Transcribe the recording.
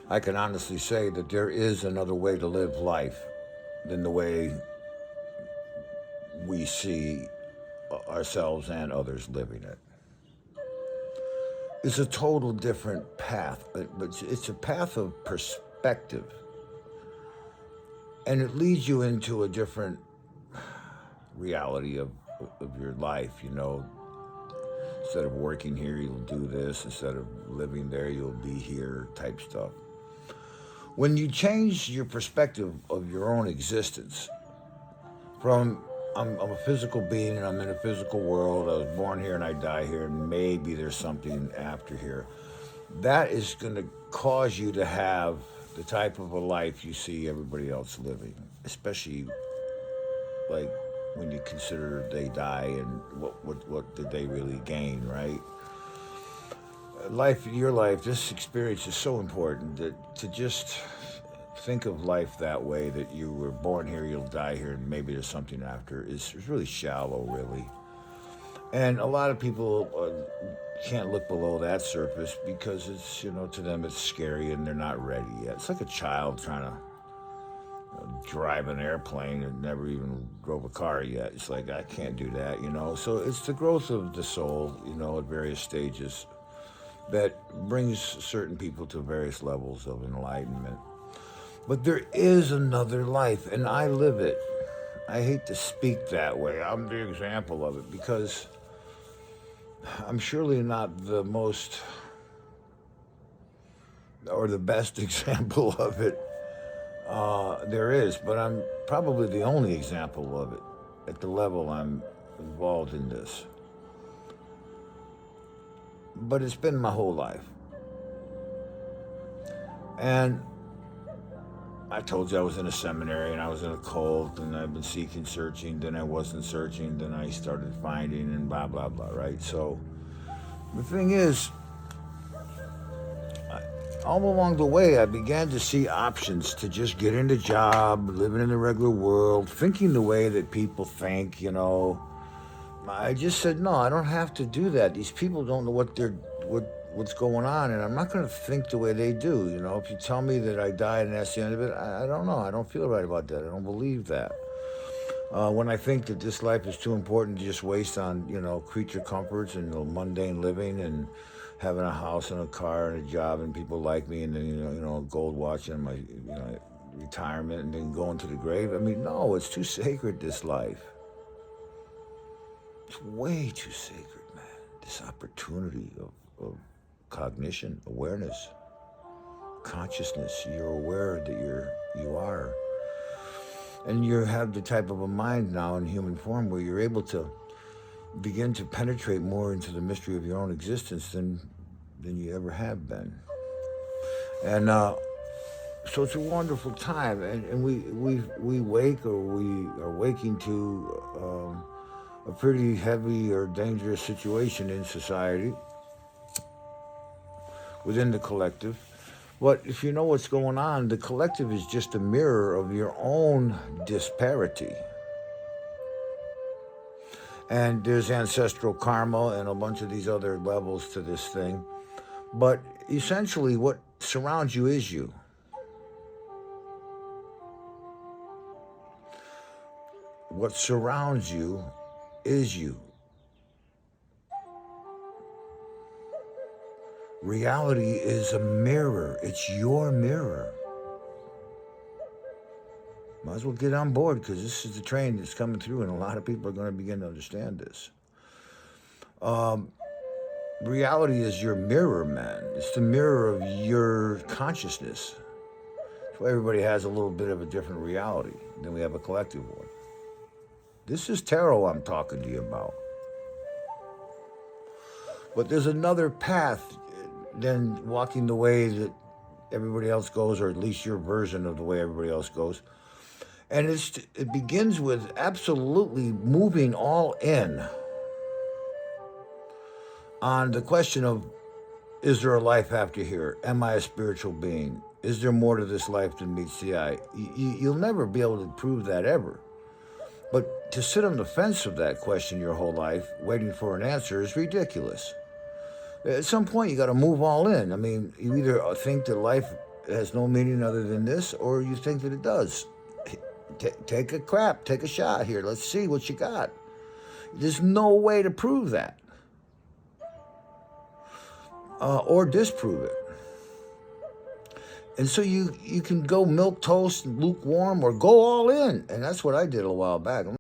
I can honestly say that there is another way to live life than the way we see ourselves and others living it. It's a total different path, but it's a path of perspective. And it leads you into a different reality of your life, you know. Instead of working here, you'll do this. Instead of living there, you'll be here, type stuff. When you change your perspective of your own existence from I'm a physical being and I'm in a physical world, I was born here and I die here, and maybe there's something after here, that is going to cause you to have the type of a life you see everybody else living, especially like when you consider they die and what did they really gain, right? Life, your life, this experience is so important that to just think of life that way, that you were born here, you'll die here, and maybe there's something after, is really shallow, really. And a lot of people can't look below that surface because it's, you know, to them it's scary and they're not ready yet. It's like a child trying to drive an airplane and never even drove a car yet. It's like, I can't do that, you know. So it's the growth of the soul, you know, at various stages that brings certain people to various levels of enlightenment. But there is another life, and I live it. I hate to speak that way. I'm the example of it because I'm surely not the most or the best example of it there is, but I'm probably the only example of it at the level I'm involved in this. But it's been my whole life. And I told you I was in a seminary and I was in a cult and I've been seeking, searching, then I wasn't searching, then I started finding and blah, blah, blah, right? So the thing is, all along the way, I began to see options to just get in a job, living in the regular world, thinking the way that people think, you know. I just said, no, I don't have to do that. These people don't know what's going on, and I'm not going to think the way they do. You know, if you tell me that I died and that's the end of it, I don't know. I don't feel right about that. I don't believe that. When I think that this life is too important to just waste on, you know, creature comforts and, you know, mundane living and having a house and a car and a job and people like me and then, a gold watch and my, retirement and then going to the grave. I mean, no, it's too sacred, this life. It's way too sacred, man. This opportunity of cognition, awareness, consciousness. You're aware that you are. And you have the type of a mind now in human form where you're able to begin to penetrate more into the mystery of your own existence than you ever have been. And so it's a wonderful time, and we wake, or we are waking to a pretty heavy or dangerous situation in society within the collective. But if you know what's going on, the collective is just a mirror of your own disparity. And there's ancestral karma and a bunch of these other levels to this thing. But essentially, what surrounds you is you. What surrounds you is you. Reality is a mirror. It's your mirror. Might as well get on board, because this is the train that's coming through, and a lot of people are going to begin to understand this. Reality is your mirror, man. It's the mirror of your consciousness. That's why everybody has a little bit of a different reality than we have a collective one. This is tarot I'm talking to you about. But there's another path than walking the way that everybody else goes, or at least your version of the way everybody else goes. And it begins with absolutely moving all in on the question of, is there a life after here? Am I a spiritual being? Is there more to this life than meets the eye? You'll never be able to prove that ever. But to sit on the fence of that question your whole life, waiting for an answer, is ridiculous. At some point, you got to move all in. I mean, you either think that life it has no meaning other than this, or you think that it does. Take a crap, take a shot here. Let's see what you got. There's no way to prove that or disprove it. And so you can go milk toast and lukewarm or go all in. And that's what I did a while back.